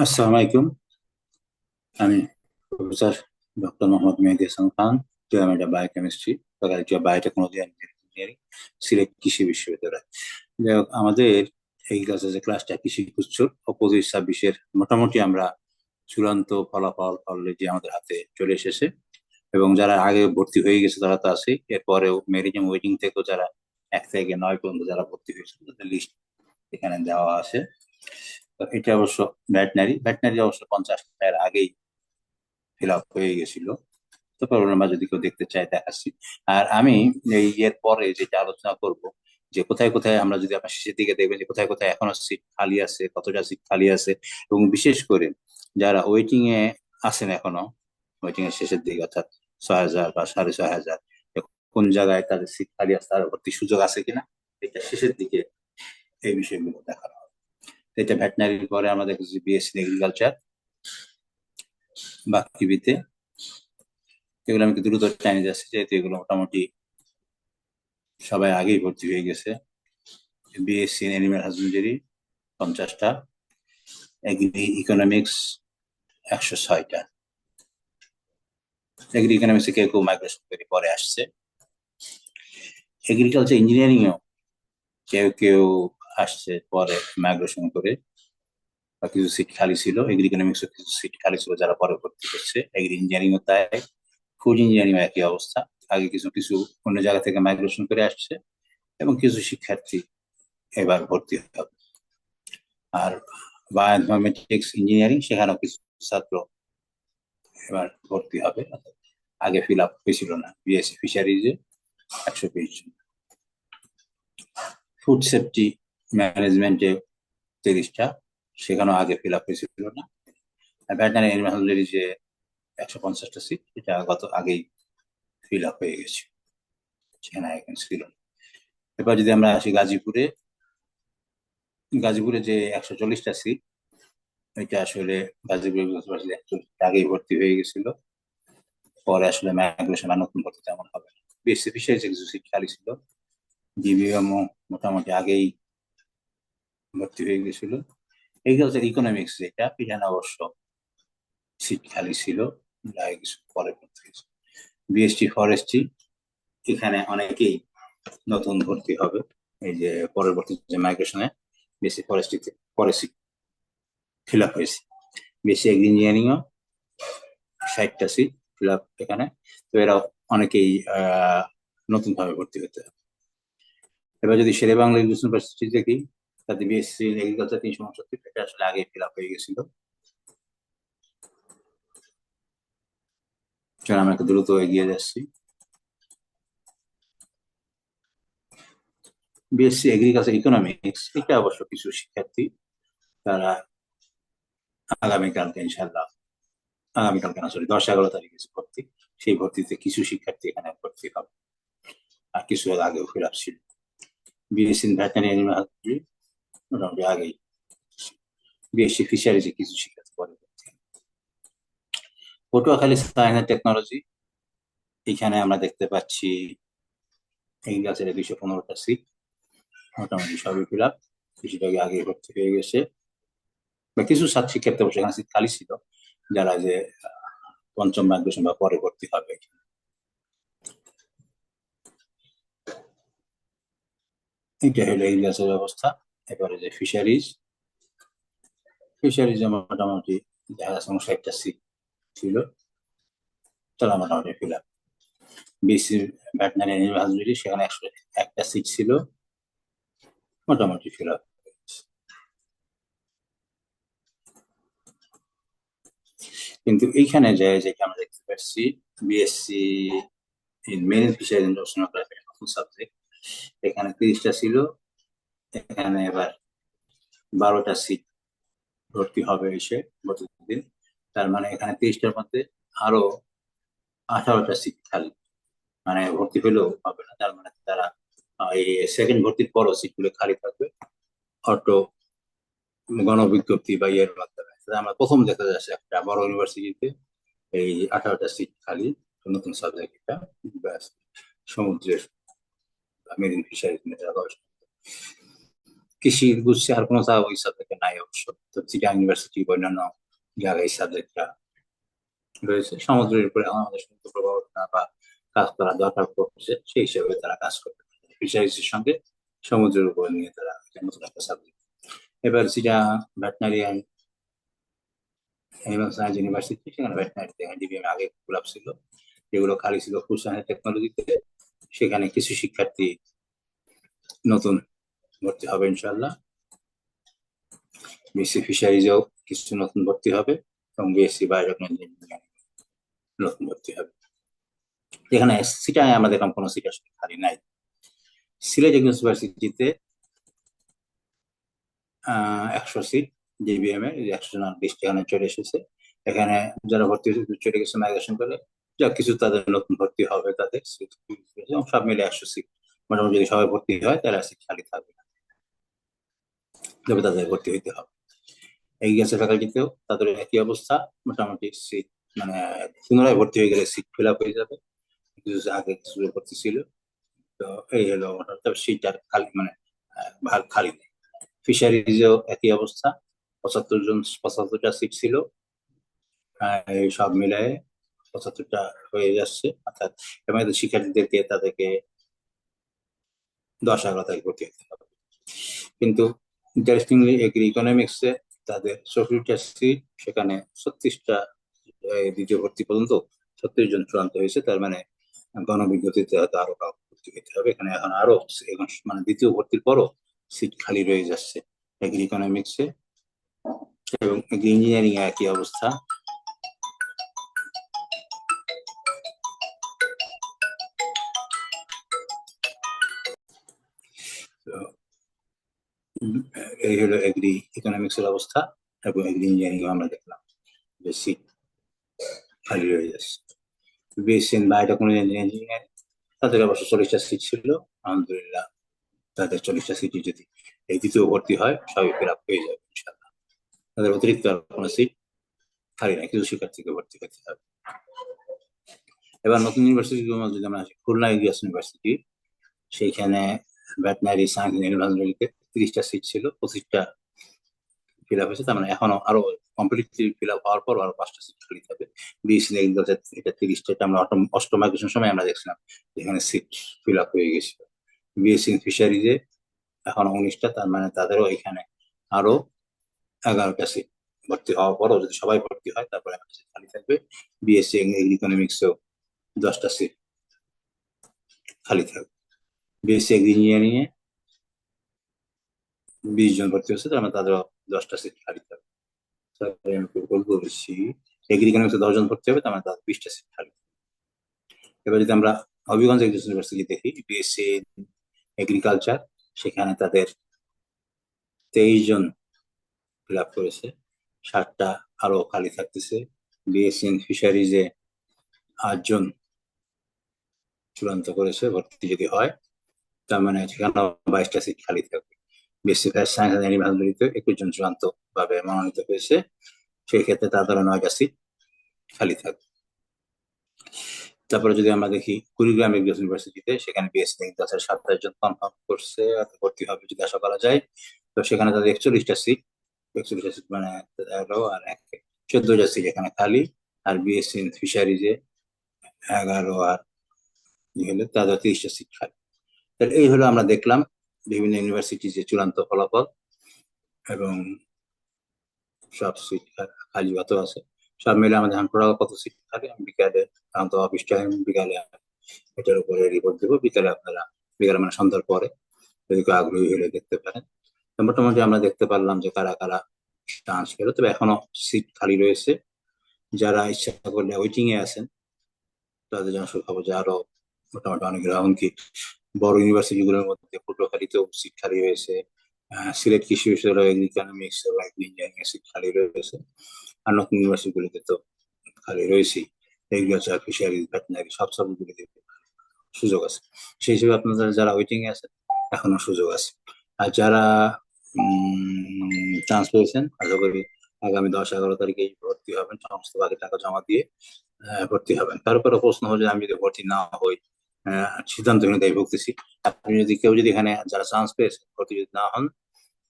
আসসালামু আলাইকুম। আমি professor doctor Mohammad Mehedi Hasan Khan, department of biochemistry, faculty of biotechnology and engineering, Sylhet কৃষি বিশ্ববিদ্যালয়। যাই হোক, আমাদের এই ক্লাসে যে ক্লাসটা কৃষি গুচ্ছর অপোজিট 26-এর মোটামুটি আমরা চূড়ান্ত ফলাফল অলরেডি আমাদের হাতে চলে এসেছে। এবং যারা আগে ভর্তি হয়ে গেছে তারা তো আছে, এরপরেও মেরিজম ওয়েটিং থেকেও যারা 1 থেকে 9 পর্যন্ত যারা ভর্তি হয়েছে তাদের লিস্ট এখানে দেওয়া আছে। তো এটা অবশ্য ভ্যাটনারি অবশ্য 50-এর আগেই ফিল আপ হয়ে গেছিল। তো প্রবলেম যদি কেউ দেখতে চায় দেখাচ্ছি। আর আমি এই এর পরে যেটা আলোচনা করব, যে কোথায় কোথায় আমরা যদি আপনার শেষের দিকে দেখবেন যে কোথায় কোথায় এখনো সিট খালি আছে, কতটা সিট খালি আছে, এবং বিশেষ করে যারা ওয়েটিং এ আছেন এখনো, ওয়েটিং এর শেষের দিকে অর্থাৎ 6,000 বা 6,500, কোন জায়গায় তাদের সিট খালি আছে, তার ভর্তির সুযোগ আছে কিনা, এটা শেষের দিকে এই বিষয়গুলো দেখানো হবে। এটা ভেটেনারির পরে আমরা দেখেছি বিএসসি এগ্রিকালচার, বাকিবিতে এগুলো আমি একটু দ্রুত টাইমে যাচ্ছি যেহেতু এগুলো মোটামুটি সবাই আগেই ভর্তি হয়ে গেছে। বিএসসি ইন অ্যানিম্যাল হাজবেন্ডারি 50টা, এগ্রি ইকোনমিক্স 106টা। এগ্রি ইকোনমিক্সে কেউ কেউ মাইগ্রেশন করে পরে আসছে। এগ্রিকালচার ইঞ্জিনিয়ারিং এও কেউ কেউ আসছে পরে মাইগ্রেশন করে, বা কিছু সিট খালি ছিল। এগ্রি ইকোনমিক্সে কিছু সিট খালি ছিল যারা পরে ভর্তি করছে। এগ্রি ইঞ্জিনিয়ারিং ও তাই, ফুড ইঞ্জিনিয়ারিং একই অবস্থা। আগে কিছু কিছু অন্য জায়গা থেকে মাইগ্রেশন করে আসছে, এবং কিছু শিক্ষার্থী এবার ভর্তি হবে। আর বায়োইনফরমেটিক্স ইঞ্জিনিয়ারিং, সেখানেও কিছু ছাত্র এবার ভর্তি হবে। আগে ফিল আপ হয়েছিল না। বিএসসি ফিশারিজে 120 জন, ফুড সেফটি ম্যানেজমেন্টে 30টা, সেখানেও আগে ফিল আপ হয়েছিল না। আর ভেটেনারি অ্যানিমাল যে 150টা সিট, এটা গত আগেই ফিল আপ হয়ে গেছে, সেখানে এখন ছিল না। এবার যদি আমরা আসি গাজীপুরে, গাজীপুরে যে 140টা সিট, এটা আসলে গাজীপুর আগেই ভর্তি হয়ে গেছিল। পরে আসলে মাইগ্রেশন আর নতুন ভর্তি তেমন হবে না। বিএসসি ফিশারিজ কিছু সিট খালি ছিল, ডিবিএমও মোটামুটি আগেই ভর্তি হয়ে গেছিল। এগ্রিকালচার ইকোনমিক্স যেটা, এখানে অবশ্য সিট খালি ছিল, আগে কিছু পরে ভর্তি হয়েছে। বিএসটি ফরেস্ট্রি, এখানে অনেকেই নতুন ভর্তি হবে। এই যে পরবর্তী যে মাইগ্রেশনে বিএসসি ফরেস্ট্রিতে পরে সিট ফিল আপ হয়েছে। বিএসসি এগ্রি ইঞ্জিনিয়ারিং ও 60টা সিট ফিল আপ এখানে। তো এরা অনেকেই নতুন ভাবে ভর্তি হতে হবে। এবার যদি শেরে বাংলা ইউনিভার্সিটি দেখি, তাতে বিএসসি এগ্রিকালচার 369, এটা আসলে আগে ফিল আপ হয়ে গেছিল। চলো আমরা একটু দ্রুত এগিয়ে যাচ্ছি। বিএসসি এগ্রিকালচার ইকোনমিক্স, এটা অবশ্য কিছু শিক্ষার্থী তারা আগামীকালকে ইনশাল্লাহ, আগামীকালকে না সরি 10-11 তারিখে যে ভর্তি, সেই ভর্তিতে কিছু শিক্ষার্থী এখানে ভর্তি হবে। আর কিছু আগেও ফিল আপ ছিল। বিএসসি ভেটেনারি অ্যানিমাল হাজবেন্ডারি মোটামুটি আগেই। বিএসসি ফিশারিজে কিছু শিক্ষার্থী পরে ভর্তি হবে। পটুয়াখালী সায়েন্স অ্যান্ড টেকনোলজি, এখানে আমরা দেখতে পাচ্ছি এগ্রিকালচারে 215টা সিট, মোটামুটি সবই ফিল আপ। বেশিরভাগই আগে ভর্তি হয়ে গেছে, বা কিছু ছাত্র শিক্ষার্থী অবশ্য এখানে সিট খালি ছিল, যারা যে পঞ্চম মাইগ্রেশন বা পরে ভর্তি হবে। এটা হলো এগ্রিকালচার ব্যবস্থা। এবারে যে ফিশারিজ, ফিশারিজে মোটামুটি দেখা যাচ্ছে 60টা সিট ছিল, তারা মোটামুটি fill up. BC veterinary animal husbandry, সেখানে 101টা সিট ছিল, মোটামুটি ফিল আপ। কিন্তু এইখানে যে যেটা আমরা দেখতে পাচ্ছি, BSc in marine fisheries and oceanography, নতুন সাবজেক্ট, এখানে 30টা ছিল, এখানে এবার 12টা সিট ভর্তি হবে এসে ভর্তি দিন। তার মানে এখানে 30টার মধ্যে আরো 18টা সিট খালি, মানে ভর্তি হলেও হবে না। তার মানে তারা এই সেকেন্ড ভর্তির পরও সিটগুলো খালি থাকবে অটো গণবিজ্ঞপ্তি বা ইয়ের মাধ্যমে। আমরা প্রথম দেখা যাচ্ছে একটা বড় ইউনিভার্সিটিতে এই 18টা সিট খালি, নতুন সাবজেক্ট এটা, সমুদ্রের মেরিন ফিশারিজ নিয়ে যারা গবেষণা করে। কৃষি বুঝছে আর কোনো ওই সাবজেক্টে নাই অবশ্য। তো চিটাগাং ইউনিভার্সিটি অন্যান্য জায়গায় এই সাবজেক্টটা রয়েছে। সমুদ্রের উপরে আমাদের সমুদ্র প্রভাবনা বা কাজ করা দরকার পড়ছে, সেই হিসেবে তারা কাজ করতে ফিশারিজ এর সঙ্গে সমুদ্রের উপর নিয়ে তারা একটা নতুন একটা সাবজেক্ট। এবার যেটা veterinary and animal science university, সেখানে ভেটেনারিতে ডিবিএম আগে ক্লাব ছিল, যেগুলো খালি ছিল ফুড সায়েন্স টেকনোলজিতে। সেখানে কিছু শিক্ষার্থী নতুন ভর্তি হবে ইনশাল্লাহ। বিএসসি ফিশারিজেও কিছু নতুন ভর্তি হবে এবং বিএসসি বায়োটেকনোলজি নতুন ভর্তি হবে। এখানে সিটায় আমরা দেখলাম কোনো সিট আসলে খালি নাই। সিলেট ইউনিভার্সিটিতে 100 সিট ডিবিএম এর, 100 জন লিস্ট এখানে চলে এসেছে। এখানে যারা ভর্তি হয়েছে চলে গেছে মাইগ্রেশন করে, যা কিছু তাদের নতুন ভর্তি হবে তাদের সিট, সব মিলে 100 সিট। মোটামুটি যদি সবাই ভর্তি হয় তাহলে সিট খালি থাকবে না, তবে তাদের ভর্তি হইতে হবে। এই গেছে ফ্যাকাল্টিতেও তাদের একই অবস্থা, মোটামুটি সিট মানে পুনরায় ভর্তি হয়ে গেলে সিট ফিল আপ হয়ে যাবে। কিছু আগে কিছু ভর্তি ছিল, তো এই হলো মোটামুটি। তবে সিট আর খালি মানে ভাগ খালি নেই। ফিশারিজেও একই অবস্থা, 75টা সিট ছিল। এই সব মিলায়ে 75টা হয়ে যাচ্ছে, অর্থাৎ এবং শিক্ষার্থীদেরকে তাদেরকে 10-11 তারিখ ভর্তি হতে হবে। কিন্তু ইন্টারেস্টিংলি এগ্রি ইকোনমিক্সে তাদের 64টা সিট, সেখানে 36টা দ্বিতীয় ভর্তি পর্যন্ত 36 জন চূড়ান্ত হয়েছে। তার মানে গণবিজ্ঞপ্তিতে হয়তো আরো কাউকে ভর্তি হতে হবে। এখানে এখন আরো এখন মানে দ্বিতীয় ভর্তির পরও সিট খালি রয়ে যাচ্ছে এগ্রি ইকোনমিক্সে। এবং এগ্রি ইঞ্জিনিয়ারিং এ একই অবস্থা। তো এই হলো এগ্রি ইকোনমিক্স এর অবস্থা। এবং এগ্রি ইঞ্জিনিয়ারিং আমরা দেখলাম যে সিট খালি রয়ে যাচ্ছে। বিএসসি ইন বায়োটেকনোলজি ইঞ্জিনিয়ারিং, তাদের অবশ্য 40টা সিট ছিল। আলহামদুলিল্লাহ তাদের 40টা সিটই যদি এই দ্বিতীয় ভর্তি হয় সবই ফিল আপ হয়ে যাবে ইনশাল্লাহ। তাদের অতিরিক্ত আর কোনো সিট খালি নাই, কিছু শিক্ষার্থীকে ভর্তি হতে হবে। এবার নতুন ইউনিভার্সিটি যদি আমরা আসি, খুলনা ইলিয়াস ইউনিভার্সিটি, সেইখানে ভেটেনারি সায়েন্স ইউনিভার্সিটিতে 30টা সিট ছিল, 25টা ফিল আপ হয়েছে। তার মানে এখনো আরো কমপ্লিটলি ফিল আপ হওয়ার পর আরো 5টা সিট খালি থাকবে। বিএসসি এগ্রিকালচার এটা 30টা, আমরা অষ্টম মাইগ্রেশন সময় আমরা দেখছিলাম যেখানে সিট ফিল আপ হয়ে গেছিল। বিএসসি ফিশারিজে এখন 19টা, তার মানে তাদেরও এখানে আরো 11টা সিট ভর্তি হওয়ার পরও যদি সবাই ভর্তি হয় তারপরে একটা সিট খালি থাকবে। বিএসসি ইকোনমিক্সেও 10টা সিট খালি থাকবে। বিএসসি ইঞ্জিনিয়ারিং এ 20 জন ভর্তি হচ্ছে, তার মানে তাদেরও 10টা সিট খালি থাকবে। আমি বলছি এগ্রি ইকোনমিক্সে 10 জন ভর্তি হবে, তার মানে তাদের 20টা সিট খালি। এবার যদি আমরা হবিগঞ্জ ইউনিভার্সিটি দেখি, বিএসসি এগ্রিকালচার, সেখানে তাদের 23 জন ফিল আপ করেছে, 7টা আরো খালি থাকতেছে। বিএসসি ফিশারিজে 8 জন চূড়ান্ত করেছে ভর্তি যদি হয়, তার মানে সেখানে 22টা সিট খালি থাকবে। বিএসসি সায়েন্স অ্যান্ড অ্যানিমালজিতে 21 জন চূড়ান্ত ভাবে মনোনীত হয়েছে, সেই ক্ষেত্রে তাদের 9টা সিট খালি থাকবে। তারপরে যদি আমরা দেখি কুড়িগ্রাম ইউনিভার্সিটিতে, সেখানে বিএসসি 27জন কনফার্ম করছে ভর্তি হবে যদি আশা করা যায়। তো সেখানে তাদের 41টা সিট, 41টা সিট মানে আর 14টা সিট এখানে খালি। আর বিএসসি ফিশারিজে 11 আর হলে তাদের 30টা সিট খালি। তাহলে এই হলো আমরা দেখলাম বিভিন্ন ইউনিভার্সিটি যে চূড়ান্ত ফলাফল, এবং সব সিট খালি কত আছে সব মিলে আমাদের টোটাল কত সিট থাকে আমি বিকালে, তো অফিস টাইম বিকালে এটার উপরে রিপোর্ট দেবো। বিকালে আপনারা, বিকালে মানে সন্ধ্যার পরে যদি কেউ আগ্রহী হলে দেখতে পারেন। তো মোটামুটি আমরা দেখতে পারলাম যে কারা কারা চান্স পেল, তবে এখনো সিট খালি রয়েছে। যারা ইচ্ছা করলে ওয়েটিং এ আছেন তাদের জন্য সুখবর যে আরো মোটামুটি অনেক, এমনকি বড় ইউনিভার্সিটি গুলোর মধ্যে পটুয়াখালীতেও সিট খালি রয়েছে, সিলেট কৃষি বিশ্ববিদ্যালয় ইকোনমিক্স এবং ইঞ্জিনিয়ারিং এর সিট খালি রয়েছে। আর নতুন ইউনিভার্সিটি গুলিতে তো খালি রয়েছেই, এগ্রিকালচার, ফিশারিজ, ভেটেনারি সব সাবজেক্টগুলিতে সুযোগ আছে। সেই হিসেবে আপনাদের যারা ওয়েটিং এ আছে এখনো সুযোগ আছে। আর যারা চান্স পেয়েছেন, আশা করি আগামী 10-11 তারিখে ভর্তি হবেন, সমস্ত বাকি টাকা জমা দিয়ে ভর্তি হবেন। তারপরে প্রশ্ন হচ্ছে আমি যদি ভর্তি না হই, সিদ্ধান্তহীনতায় ভুগতেছি। আপনি যদি কেউ যদি এখানে যারা চান্স পেয়েছে ভর্তি যদি না হন,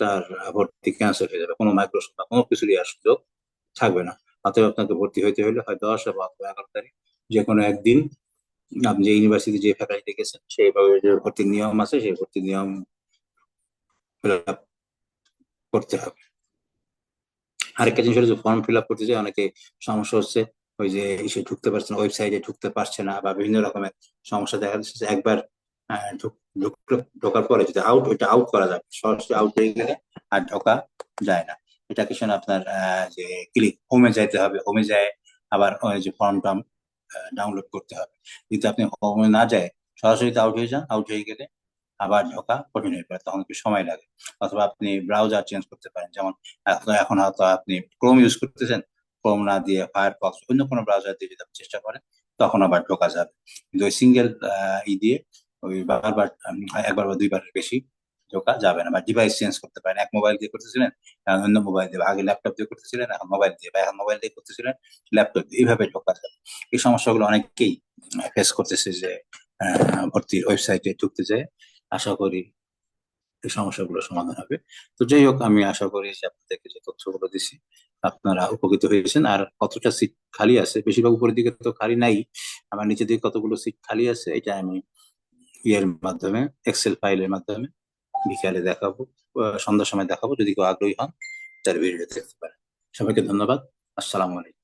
তার ভর্তি ক্যান্সেল হয়ে যাবে, কোনো মাইক্রোসফট বা কোনো কিছু দেওয়ার সুযোগ থাকবে না। অতএব আপনাকে ভর্তি হইতে হলে হয় 10 অথবা 11 তারিখ, যে কোনো একদিন আপনি যে ইউনিভার্সিটি যে ফ্যাকাল্টি গেছেন সেইভাবে যে ভর্তির নিয়ম আছে সেই ভর্তির নিয়ম ফিল আপ করতে হবে। আরেকটা জিনিস হলো যে ফর্ম ফিল আপ করতে যে অনেকে সমস্যা হচ্ছে, ওই যে এসে ঢুকতে পারছে না, ওয়েবসাইটে ঢুকতে পারছে না, বা বিভিন্ন রকমের সমস্যা দেখা যাচ্ছে যে একবার ঢোকার পরে যদি ওইটা আউট করা যাবে, সরাসরি আউট হয়ে গেলে আর ঢোকা যায় না। এটা কি শোনা আপনার যে ক্লিক হোমে যাইতে হবে, হোমে যায় আবার ওই যে ফর্মটা ডাউনলোড করতে হবে। যদি আপনি হোমে না যায় সরাসরি আউট হয়ে যান, আউট হয়ে গেলে আবার ঢোকা কঠিন হয়ে পড়ে, তখন একটু সময় লাগে। অথবা আপনি ব্রাউজার চেঞ্জ করতে পারেন, যেমন এখন হয়তো আপনি ক্রোম ইউজ করতেছেন, ক্রোম না দিয়ে ফায়ারফক্স অন্য কোনো ব্রাউজার দিয়ে যদি আপনি চেষ্টা করেন তখন আবার ঢোকা যাবে। কিন্তু ওই সিঙ্গেল দিয়ে ওই বারবার একবার বা দুইবার বেশি ঢোকা যাবে না। বা ডিভাইস চেঞ্জ করতে পারেন, এক মোবাইল দিয়ে করতেছিলেন এখন অন্য মোবাইল দিয়ে, আগে ল্যাপটপ দিয়ে করতেছিলেন এখন মোবাইল দিয়ে, বা এখন মোবাইল দিয়ে করতেছিলেন ল্যাপটপ দিয়ে, এইভাবে ঢোকা যাবে। এই সমস্যাগুলো অনেকেই ফেস করতেছে যে ভর্তির ওয়েবসাইটে ঢুকতে যায়। আশা করি এই সমস্যাগুলো সমাধান হবে। তো যাই হোক, আমি আশা করি যে আপনাদেরকে যে তথ্যগুলো দিছি আপনারা উপকৃত হয়েছেন। আর কতটা সিট খালি আছে, বেশিরভাগ উপরের দিকে তো খালি নাই, আমার নিচের দিকে কতগুলো সিট খালি আছে এটা আমি ইয়ের মাধ্যমে, এক্সেল ফাইলের মাধ্যমে বিকালে দেখাবো, সন্ধ্যার সময় দেখাবো। যদি কেউ আগ্রহী হন তার ভিডিও দেখতে পারেন। সবাইকে ধন্যবাদ। আসসালামু আলাইকুম।